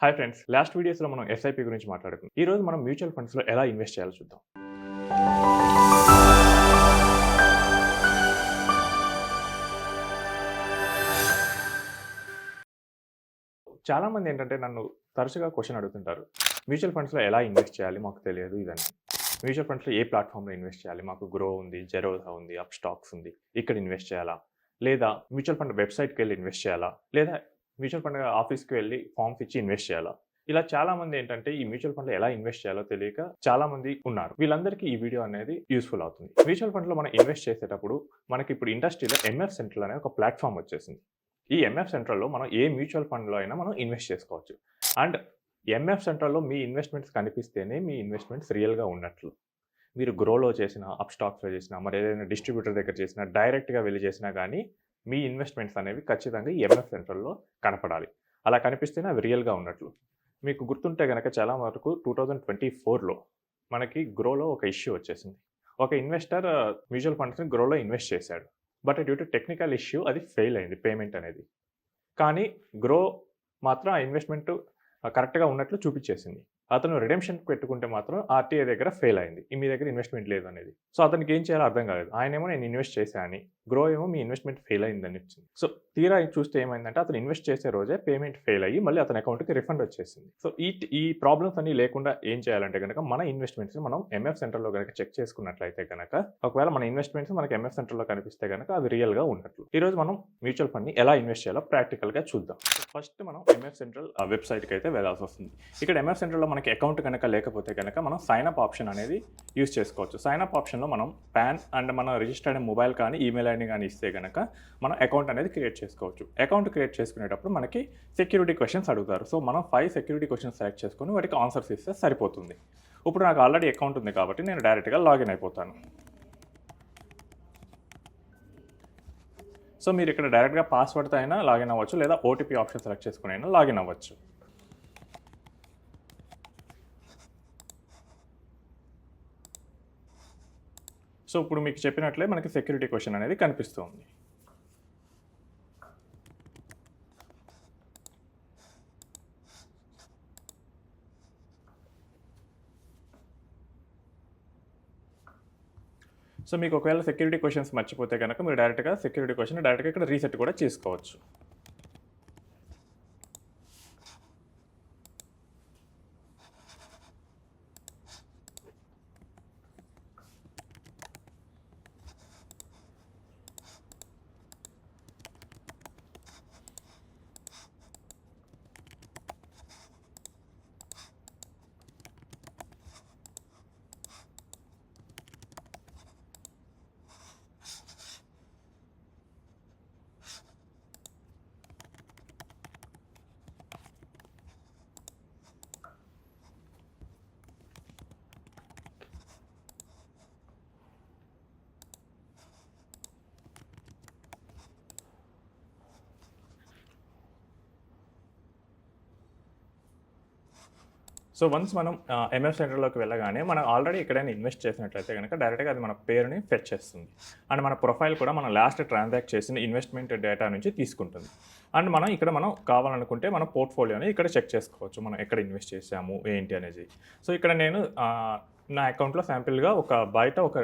Hi friends, last వీడియోస్లో మనం SIP గురించి మాట్లాడుకున్నాం. ఈ రోజు మనం మ్యూచువల్ ఫండ్స్లో ఎలా ఇన్వెస్ట్ చేయాలో చూద్దాం. చాలామంది ఏంటంటే నన్ను తరచుగా క్వశ్చన్ అడుగుతుంటారు. మ్యూచువల్ ఫండ్స్లో ఎలా ఇన్వెస్ట్ చేయాలి మాకు తెలియదు ఇదని. మ్యూచువల్ ఫండ్స్లో ఏ ప్లాట్ఫామ్లో ఇన్వెస్ట్ చేయాలి, మాకు గ్రో ఉంది, జెరోదా ఉంది, అప్ స్టాక్స్ ఉంది, ఇక్కడ ఇన్వెస్ట్ చేయాలా, లేదా మ్యూచువల్ ఫండ్ వెబ్సైట్కి వెళ్ళి ఇన్వెస్ట్ చేయాలా, లేదా మ్యూచువల్ ఫండ్ ఆఫీస్కి వెళ్ళి ఫామ్స్ ఇచ్చి ఇన్వెస్ట్ చేయాలా. ఇలా చాలామంది ఏంటంటే ఈ మ్యూచువల్ ఫండ్లో ఎలా ఇన్వెస్ట్ చేయాలో తెలియక చాలామంది ఉన్నారు. వీళ్ళందరికీ ఈ వీడియో అనేది యూస్ఫుల్ అవుతుంది. మ్యూచువల్ ఫండ్లో మనం ఇన్వెస్ట్ చేసేటప్పుడు మనకి ఇప్పుడు ఇండస్ట్రీలో ఎంఎఫ్ సెంట్రల్ అనే ఒక ప్లాట్ఫామ్ వచ్చేసింది. ఈ ఎంఎఫ్ సెంట్రల్లో మనం ఏ మ్యూచువల్ ఫండ్లో అయినా మనం ఇన్వెస్ట్ చేసుకోవచ్చు. అండ్ ఎంఎఫ్ సెంట్రల్లో మీ ఇన్వెస్ట్మెంట్స్ కనిపిస్తేనే మీ ఇన్వెస్ట్మెంట్స్ రియల్గా ఉన్నట్లు. మీరు గ్రోలో చేసినా, అప్ స్టాక్స్లో చేసినా, మరి ఏదైనా డిస్ట్రిబ్యూటర్ దగ్గర చేసినా, డైరెక్ట్గా వెళ్ళి చేసినా కానీ మీ ఇన్వెస్ట్మెంట్స్ అనేవి ఖచ్చితంగా ఈ ఎంఎఫ్ సెంట్రల్లో కనపడాలి. అలా కనిపిస్తేనే అవి రియల్గా ఉన్నట్లు. మీకు గుర్తుంటే కనుక చాలా వరకు 2024లో మనకి గ్రోలో ఒక ఇష్యూ వచ్చేసింది. ఒక ఇన్వెస్టర్ మ్యూచువల్ ఫండ్స్ని గ్రోలో ఇన్వెస్ట్ చేశాడు. But due to technical issue అది ఫెయిల్ అయింది పేమెంట్ అనేది. కానీ గ్రో మాత్రం ఆ ఇన్వెస్ట్మెంట్ కరెక్ట్గా ఉన్నట్లు చూపించేసింది. అతను రిడెంప్షన్ పెట్టుకుంటే మాత్రం ఆర్టీఐ దగ్గర ఫెయిల్ అయింది. మీ దగ్గర ఇన్వెస్ట్మెంట్ లేదు అనేది. సో అతనికి ఏం చేయాలో అర్థం కాలేదు. ఆయనేమో నేను ఇన్వెస్ట్ చేశాను అని, గ్రో ఏమో మీ ఇన్వెస్ట్మెంట్ ఫెయిల్ అయిందని వచ్చింది. సో తీరా చూస్తే ఏమైందంటే అతను ఇన్వెస్ట్ చేసే రోజే పేమెంట్ ఫెయిల్ అయ్యి మళ్ళీ అతని అకౌంట్కి రిఫండ్ వచ్చేసింది. సో ఈ ప్రాబ్లమ్స్ అన్ని లేకుండా ఏం చేయాలంటే కనుక మన ఇన్వెస్ట్మెంట్స్ మనం ఎంఎఫ్ సెంటర్లో కనుక చెక్ చేసుకున్నట్లయితే కనుక ఒకవేళ మన ఇన్వెస్ట్మెంట్స్ మనకి ఎంఎఫ్ సెంటర్లో కనిపిస్తే కనుక అవి రియల్గా ఉన్నట్లు. ఈరోజు మనం మ్యూచువల్ ఫండ్ని ఎలా ఇన్వెస్ట్ చేయాలో ప్రాక్టికల్గా చూద్దాం. ఫస్ట్ మనం ఎంఎఫ్ సెంట్రల్ వెబ్సైట్కి అయితే వెళ్ళాల్సి వస్తుంది. ఇక్కడ ఎంఎఫ్ సెంట్రల్లో మనకి అకౌంట్ కనుక లేకపోతే కనుక మనం సైన్ అప్ ఆప్షన్ అనేది యూస్ చేసుకోవచ్చు. సైన్ అప్ ఆప్షన్లో మనం పాన్ అండ్ మన రిజిస్టర్డ్ మొబైల్ కానీ ఈమెయిల్ ఐడి కానీ ఇస్తే కనుక మనం అకౌంట్ అనేది క్రియేట్ చేసుకోవచ్చు. అకౌంట్ క్రియేట్ చేసుకునేటప్పుడు మనకి సెక్యూరిటీ క్వశ్చన్స్ అడుగుతారు. సో మనం 5 సెక్యూరిటీ క్వశ్చన్స్ సెలెక్ట్ చేసుకొని వాటికి ఆన్సర్స్ ఇస్తే సరిపోతుంది. ఇప్పుడు నాకు ఆల్రెడీ అకౌంట్ ఉంది కాబట్టి నేను డైరెక్ట్గా లాగిన్ అయిపోతాను. సో మీరు ఇక్కడ డైరెక్ట్గా పాస్వర్డ్తో అయినా లాగిన్ అవ్వచ్చు, లేదా ఓటీపీ ఆప్షన్ సెలెక్ట్ చేసుకుని అయినా లాగిన్ అవ్వచ్చు. సో ఇప్పుడు మీకు చెప్పినట్లే మనకి సెక్యూరిటీ క్వశ్చన్ అనేది కనిపిస్తుంది. సో మీకు ఒకవేళ సెక్యూరిటీ క్వశ్చన్స్ మర్చిపోతే కనుక మీరు డైరెక్ట్గా సెక్యూరిటీ క్వశ్చన్ డైరెక్ట్గా ఇక్కడ రీసెట్ కూడా చేసుకోవచ్చు. సో వన్స్ మనం ఎంఎఫ్ సెంటర్లోకి వెళ్ళగానే మనం ఆల్రెడీ ఎక్కడైనా ఇన్వెస్ట్ చేసినట్లయితే కనుక డైరెక్ట్గా అది మన పేరుని ఫెచ్ చేస్తుంది. అండ్ మన ప్రొఫైల్ కూడా మనం లాస్ట్ ట్రాన్సాక్ట్ చేసిన ఇన్వెస్ట్మెంట్ డేటా నుంచి తీసుకుంటుంది. అండ్ మనం కావాలనుకుంటే మన పోర్ట్ఫోలియోని ఇక్కడ చెక్ చేసుకోవచ్చు, మనం ఎక్కడ ఇన్వెస్ట్ చేసాము ఏంటి అనేది. సో ఇక్కడ నేను నా అకౌంట్లో శాంపిల్గా బయట ఒక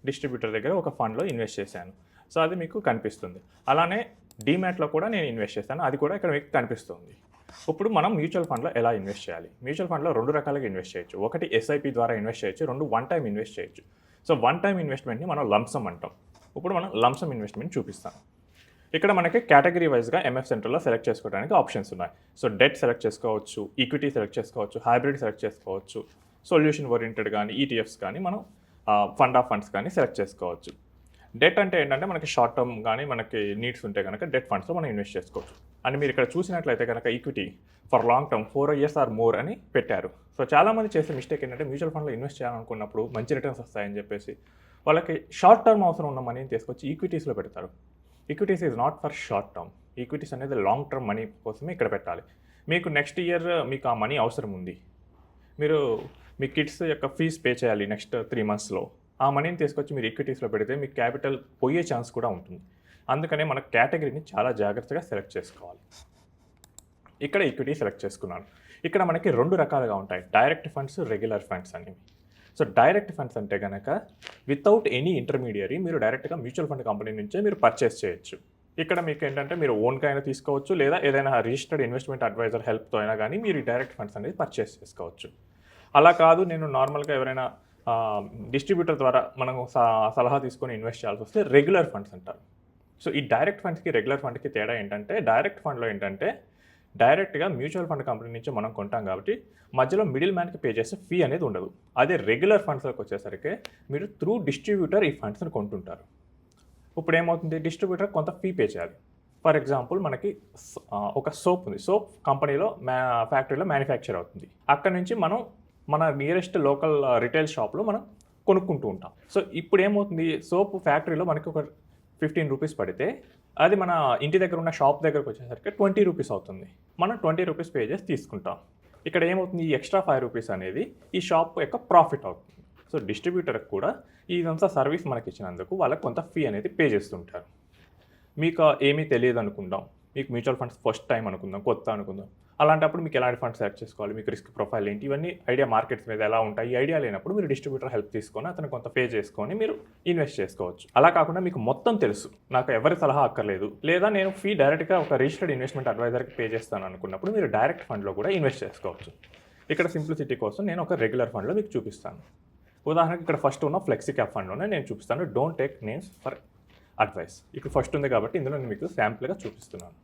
డిస్ట్రిబ్యూటర్ దగ్గర ఒక ఫండ్లో ఇన్వెస్ట్ చేశాను. సో అది మీకు కనిపిస్తుంది. అలానే డీమ్యాట్లో కూడా నేను ఇన్వెస్ట్ చేశాను, అది కూడా ఇక్కడ మీకు కనిపిస్తుంది. ఇప్పుడు మనం మ్యూచువల్ ఫండ్లో ఎలా ఇన్వెస్ట్ చేయాలి? మ్యూచువల్ ఫండ్లో 2 రకాలుగా ఇన్వెస్ట్ చేయొచ్చు. ఒకటి ఎస్ఐపి ద్వారా ఇన్వెస్ట్ చేయొచ్చు, 2 వన్ టైం ఇన్వెస్ట్ చేయొచ్చు. సో వన్ టైం ఇన్వెస్ట్మెంట్ని మనం లంసమ్ అంటాం. ఇప్పుడు మనం లంసమ్ ఇన్వెస్ట్మెంట్ చూపిస్తాను. ఇక్కడ మనకి కేటగిరీ వైజ్గా ఎంఎఫ్ సెంటర్లో సెలెక్ట్ చేసుకోవడానికి ఆప్షన్స్ ఉన్నాయి. సో డెట్ సెలెక్ట్ చేసుకోవచ్చు, ఈక్విటీ సెలెక్ట్ చేసుకోవచ్చు, హైబ్రిడ్ సెలెక్ట్ చేసుకోవచ్చు, సొల్యూషన్ ఓరియంటెడ్ కానీ, ఈటీఎఫ్స్ కానీ, మనం ఫండ్ ఆఫ్ ఫండ్స్ కానీ సెలెక్ట్ చేసుకోవచ్చు. డెట్ అంటే ఏంటంటే మనకి షార్ట్ టర్మ్ కానీ మనకి నీడ్స్ ఉంటే కనుక డెట్ ఫండ్స్లో మనం ఇన్వెస్ట్ చేసుకోవచ్చు. అండ్ మీరు ఇక్కడ చూసినట్లయితే కనుక equity for long term 4 years or more అని పెట్టారు. సో చాలామంది చేసే మిస్టేక్ ఏంటంటే మ్యూచువల్ ఫండ్లో ఇన్వెస్ట్ చేయాలనుకున్నప్పుడు మంచి రిటర్న్స్ వస్తాయని చెప్పేసి వాళ్ళకి షార్ట్ టర్మ్ అవసరం ఉన్న మనీని తీసుకొచ్చి ఈక్విటీస్లో పెడతారు. Equities is not for short term. Equities అనేది లాంగ్ టర్మ్ మనీ కోసమే ఇక్కడ పెట్టాలి. మీకు నెక్స్ట్ ఇయర్ మీకు ఆ మనీ అవసరం ఉంది, మీరు మీ కిడ్స్ యొక్క ఫీజు పే చేయాలి నెక్స్ట్ 3 monthsలో, ఆ మనీని తీసుకొచ్చి మీరు ఈక్విటీస్లో పెడితే మీకు క్యాపిటల్ పోయే ఛాన్స్ కూడా ఉంటుంది. అందుకనే మన కేటగిరీని చాలా జాగ్రత్తగా సెలెక్ట్ చేసుకోవాలి. ఇక్కడ ఈక్విటీ సెలెక్ట్ చేసుకున్నాను. ఇక్కడ మనకి 2 రకాలుగా ఉంటాయి. డైరెక్ట్ ఫండ్స్, రెగ్యులర్ ఫండ్స్ అనేవి. సో డైరెక్ట్ ఫండ్స్ అంటే గనక వితౌట్ ఎనీ ఇంటర్మీడియరీ మీరు డైరెక్ట్‌గా మ్యూచువల్ ఫండ్ కంపెనీ నుంచే మీరు పర్చేస్ చేయొచ్చు. ఇక్కడ మీకేంటంటే మీరు ఓన్‌గా అయినా తీసుకోవచ్చు, లేదా ఏదైనా రిజిస్టర్డ్ ఇన్వెస్ట్‌మెంట్ అడ్వైజర్ హెల్ప్‌తో అయినా గానీ మీరు ఈ డైరెక్ట్ ఫండ్స్ అనేది పర్చేస్ చేసుకోవచ్చు. అలా కాదు నేను నార్మల్‌గా ఎవరైనా డిస్ట్రిబ్యూటర్ ద్వారా మనం సలహా తీసుకొని ఇన్వెస్ట్ చేయాల్సొస్తే రెగ్యులర్ ఫండ్స్ అంటారు. సో ఈ డైరెక్ట్ ఫండ్స్‌కి, రెగ్యులర్ ఫండ్‌కి తేడా ఏంటంటే డైరెక్ట్ ఫండ్‌లో ఏంటంటే డైరెక్ట్‌గా మ్యూచువల్ ఫండ్ కంపెనీ నుంచి మనం కొంటాం కాబట్టి మధ్యలో మిడిల్ మ్యాన్‌కి పే చేసే ఫీ అనేది ఉండదు. అదే రెగ్యులర్ ఫండ్స్‌లోకి వచ్చేసరికి మీరు త్రూ డిస్ట్రిబ్యూటర్ ఈ ఫండ్స్‌ని కొంటుంటారు. ఇప్పుడు ఏమవుతుంది, డిస్ట్రిబ్యూటర్ కొంత ఫీ పే చేయాలి. ఫర్ ఎగ్జాంపుల్ మనకి ఒక సోప్ ఉంది. సోప్ కంపెనీలో ఫ్యాక్టరీలో మ్యానుఫ్యాక్చర్ అవుతుంది. అక్కడి నుంచి మనం మన నియరెస్ట్ లోకల్ రిటైల్ షాప్‌లో మనం కొనుక్కుంటూ ఉంటాం. సో ఇప్పుడు ఏమవుతుంది, సోప్ ఫ్యాక్టరీలో మనకి ఒక 15 రూపీస్ పడితే అది మన ఇంటి దగ్గర ఉన్న షాప్ దగ్గరకు వచ్చేసరికి 20 రూపీస్ అవుతుంది. మనం 20 రూపీస్ పే చేసి తీసుకుంటాం. ఇక్కడ ఏమవుతుంది, ఈ ఎక్స్ట్రా 5 రూపీస్ అనేది ఈ షాప్ యొక్క ప్రాఫిట్ అవుతుంది. సో డిస్ట్రిబ్యూటర్కి కూడా ఇదంతా సర్వీస్ మనకి ఇచ్చినందుకు వాళ్ళకి కొంత ఫీ అనేది పే చేస్తుంటారు. మీకు ఏమీ తెలియదు అనుకుందాం, మీకు మ్యూచువల్ ఫండ్స్ ఫస్ట్ టైం అనుకుందాం, కొత్త అనుకుందాం. అలాంటప్పుడు మీకు ఎలాంటి ఫండ్స్ సెలెక్ట్ చేసుకోవాలి, మీకు రిస్క్ ప్రొఫైల్ ఏంటి, ఇవన్నీ ఐడియా మార్కెట్స్ మీద ఎలా ఉంటాయి, ఈ ఐడియా లేనప్పుడు మీరు డిస్ట్రిబ్యూటర్ హెల్ప్ తీసుకొని అతను కొంత పే చేసుకొని మీరు ఇన్వెస్ట్ చేసుకోవచ్చు. అలా కాకుండా మీకు మొత్తం తెలుసు, నాకు ఎవరి సలహా అక్కర్లేదు, లేదా నేను ఫీ డైరెక్ట్గా ఒక రిజిస్టర్డ్ ఇన్వెస్ట్మెంట్ అడ్వైజర్కి పే చేస్తాను అనుకున్నప్పుడు మీరు డైరెక్ట్ ఫండ్లో కూడా ఇన్వెస్ట్ చేసుకోవచ్చు. ఇక్కడ సింప్లిసిటీ కోసం నేను ఒక రెగ్యులర్ ఫండ్లో మీకు చూపిస్తాను. ఉదాహరణకి ఇక్కడ ఫస్ట్ ఉన్న ఫ్లెక్సీ క్యాప్ ఫండ్లోనే నేను చూపిస్తాను. Don't take names for advice. ఇక్కడ ఫస్ట్ ఉంది కాబట్టి ఇందులో నేను మీకు శాంపుల్గా చూపిస్తున్నాను.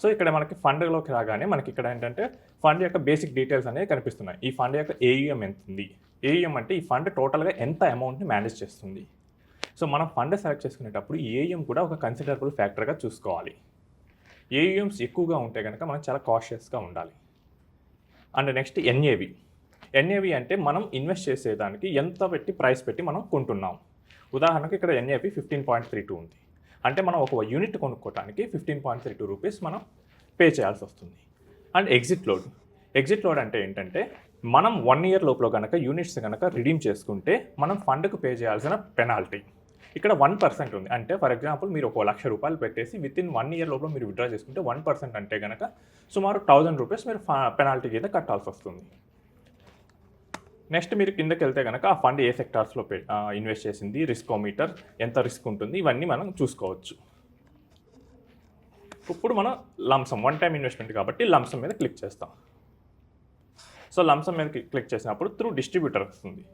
సో ఇక్కడ మనకి ఫండ్లోకి రాగానే మనకి ఇక్కడ ఏంటంటే ఫండ్ యొక్క బేసిక్ డీటెయిల్స్ అనేవి కనిపిస్తున్నాయి. ఈ ఫండ్ యొక్క ఏయుఎం ఎంత ఉంది, ఏయుఎం అంటే ఈ ఫండ్ టోటల్గా ఎంత అమౌంట్ని మేనేజ్ చేస్తుంది. సో మనం ఫండ్ సెలెక్ట్ చేసుకునేటప్పుడు ఏయుఎం కూడా ఒక కన్సిడరబుల్ ఫ్యాక్టర్గా చూసుకోవాలి. ఏయుఎంస్ ఎక్కువగా ఉంటే కనుక మనం చాలా కాషియస్గా ఉండాలి. And next NAV. ఎన్ఏవి అంటే మనం ఇన్వెస్ట్ చేసేదానికి ఎంత పెట్టి ప్రైస్ పెట్టి మనం కొంటున్నాం. ఉదాహరణకు ఇక్కడ ఎన్ఏవి 15.32 ఉంది. అంటే మనం ఒక యూనిట్ కొనుక్కోవడానికి 15.32 రూపీస్ మనం పే చేయాల్సి వస్తుంది. And exit load. Exit load అంటే ఏంటంటే మనం 1 ఇయర్ లోపల కనుక యూనిట్స్ కనుక రిడీమ్ చేసుకుంటే మనం ఫండ్కు పే చేయాల్సిన పెనాల్టీ ఇక్కడ 1% ఉంది. అంటే ఫర్ ఎగ్జాంపుల్ మీరు ఒక ₹1,00,000 పెట్టేసి వితిన్ 1 ఇయర్ లోపల మీరు విత్డ్రా చేసుకుంటే 1% అంటే కనుక సుమారు 1000 రూపీస్ మీరు పెనాల్టీ కింద కట్టాల్సి వస్తుంది. నెక్స్ట్ మీరు కిందకి వెళ్తే కనుక ఆ ఫండ్ ఏ సెక్టార్స్లో ఇన్వెస్ట్ చేసింది, రిస్కోమీటర్ ఎంత రిస్క్ ఉంటుంది, ఇవన్నీ మనం చూసుకోవచ్చు. ఇప్పుడు మనం లంసమ్ వన్ టైం ఇన్వెస్ట్మెంట్ కాబట్టి లంసమ్ మీద క్లిక్ చేస్తాం. సో లంసమ్ మీద క్లిక్ చేసినప్పుడు త్రూ డిస్ట్రిబ్యూటర్ వస్తుంది.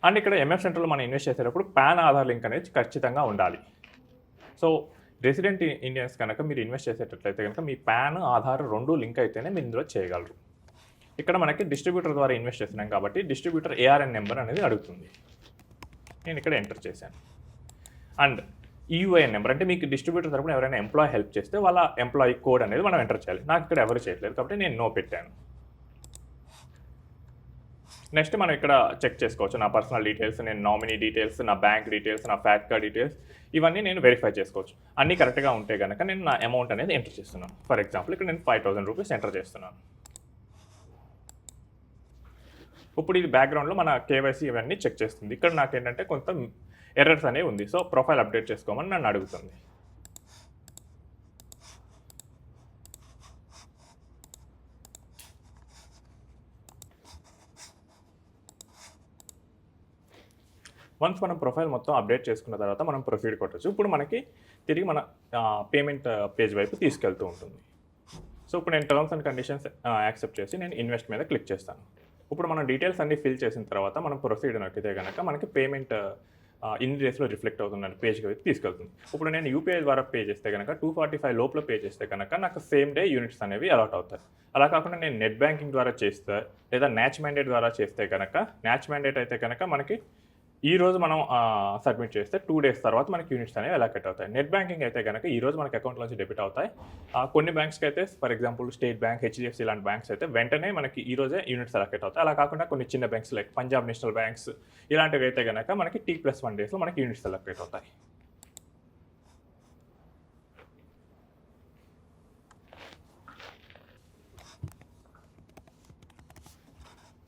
అండ్ ఇక్కడ ఎంఎఫ్ సెంటర్లో మనం ఇన్వెస్ట్ చేసేటప్పుడు పాన్ ఆధార్ లింక్ అనేది ఖచ్చితంగా ఉండాలి. సో రెసిడెంట్ ఇండియన్స్ కనుక మీరు ఇన్వెస్ట్ చేసేటట్లయితే కనుక మీ పాన్ ఆధార్ 2 లింక్ అయితేనే మీరు ఇందులో చేయగలరు. ఇక్కడ మనకి డిస్ట్రిబ్యూటర్ ద్వారా ఇన్వెస్ట్ చేస్తున్నాం కాబట్టి డిస్ట్రిబ్యూటర్ ఏఆర్ఎన్ నెంబర్ అనేది అడుగుతుంది. నేను ఇక్కడ ఎంటర్ చేశాను. అండ్ ఈయూఐఎన్ నెంబర్ అంటే మీకు డిస్ట్రిబ్యూటర్ తరపున ఎవరైనా ఎంప్లాయీ హెల్ప్ చేస్తే వాళ్ళ ఎంప్లాయీ కోడ్ అనేది మనం ఎంటర్ చేయాలి. నాకు ఇక్కడ ఎవరు చేయట్లేదు కాబట్టి నేను నో పెట్టాను. నెక్స్ట్ మనం ఇక్కడ చెక్ చేసుకోవచ్చు నా పర్సనల్ డీటెయిల్స్, నేను నామినీ డీటెయిల్స్, నా బ్యాంక్ డీటెయిల్స్, నా ఫ్యాట్ కార్డ్ డీటెయిల్స్ ఇవన్నీ నేను వెరిఫై చేసుకోవచ్చు. అన్నీ కరెక్ట్గా ఉంటే కనుక నేను నా అమౌంట్ అనేది ఎంటర్ చేస్తున్నాను. ఫర్ ఎగ్జాంపుల్ ఇక్కడ నేను 5,000 రూపీస్ ఎంటర్ చేస్తున్నాను. ఇప్పుడు ఇది బ్యాక్గ్రౌండ్లో మన కేవైసీ ఇవన్నీ చెక్ చేస్తుంది. ఇక్కడ నాకు ఏంటంటే కొంత ఎర్రర్స్ అనేవి ఉంది. సో ప్రొఫైల్ అప్డేట్ చేసుకోమని నన్ను అడుగుతుంది. వన్స్ మనం ప్రొఫైల్ మొత్తం అప్డేట్ చేసుకున్న తర్వాత మనం ప్రొసీడ్ కొట్టచ్చు. ఇప్పుడు మనకి తిరిగి మన పేమెంట్ పేజ్ వైపు తీసుకెళ్తూ ఉంటుంది. సో ఇప్పుడు నేను టర్మ్స్ అండ్ కండిషన్స్ యాక్సెప్ట్ చేసి నేను ఇన్వెస్ట్ మీద క్లిక్ చేస్తాను. ఇప్పుడు మనం డీటెయిల్స్ అన్ని ఫిల్ చేసిన తర్వాత మనం ప్రొసీడ్ నొక్కితే కనుక మనకి పేమెంట్ ఇన్ని డేస్లో రిఫ్లెక్ట్ అవుతున్న పేజ్కి అయితే తీసుకెళ్తుంది. ఇప్పుడు నేను యూపీఐ ద్వారా పే చేస్తే కనుక 245 లోపల పే చేస్తే కనుక నాకు సేమ్ డే యూనిట్స్ అనేవి అలాట్ అవుతాయి. అలా కాకుండా నేను నెట్ బ్యాంకింగ్ ద్వారా చేస్తే లేదా న్యాచ్ మ్యాండేట్ ద్వారా చేస్తే కనుక న్యాచ్ మ్యాండేట్ అయితే కనుక మనకి ఈ రోజు మనం సబ్మిట్ చేస్తే 2 డేస్ తర్వాత మనకి యూనిట్స్ అనేవి అలాట్ అవుతాయి. నెట్ బ్యాంకింగ్ అయితే కనుక ఈ రోజు మనకి అకౌంట్లో నుంచి డెబిట్ అవుతాయి. కొన్ని బ్యాంక్స్కి అయితే for example state bank, HDFC లాంటి బ్యాంక్స్ అయితే వెంటనే మనకి ఈ రోజే యూనిట్స్ అలాట్ అవుతాయి. అలా కాకుండా కొన్ని చిన్న banks like Punjab national banks ఇలాంటివి అయితే కనుక మనకి T+1 డేస్లో మనకి యూనిట్స్ అలాట్ అవుతాయి.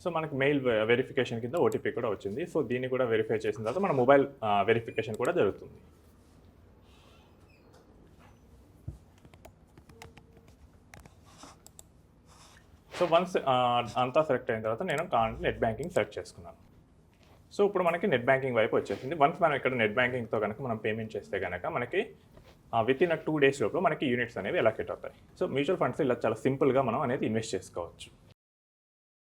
సో మనకి మెయిల్ వెరిఫికేషన్ కింద ఓటీపీ కూడా వచ్చింది. సో దీన్ని కూడా వెరిఫై చేసిన తర్వాత మన మొబైల్ వెరిఫికేషన్ కూడా జరుగుతుంది. సో సో వన్స్ అంతా సెలెక్ట్ అయిన తర్వాత నేను నెట్ బ్యాంకింగ్ సెలెక్ట్ చేసుకున్నాను. సో ఇప్పుడు మనకి నెట్ బ్యాంకింగ్ వైపు వచ్చేసింది. వన్స్ మనం ఇక్కడ నెట్ బ్యాంకింగ్తో కనుక మనం పేమెంట్ చేస్తే కనుక మనకి వితిన్ 2 days లోపల మనకి యూనిట్స్ అనేవి ఎలాకేట్ అవుతాయి. సో మ్యూచువల్ ఫండ్స్ ఇలా చాలా సింపుల్గా మనం అనేది ఇన్వెస్ట్ చేసుకోవచ్చు.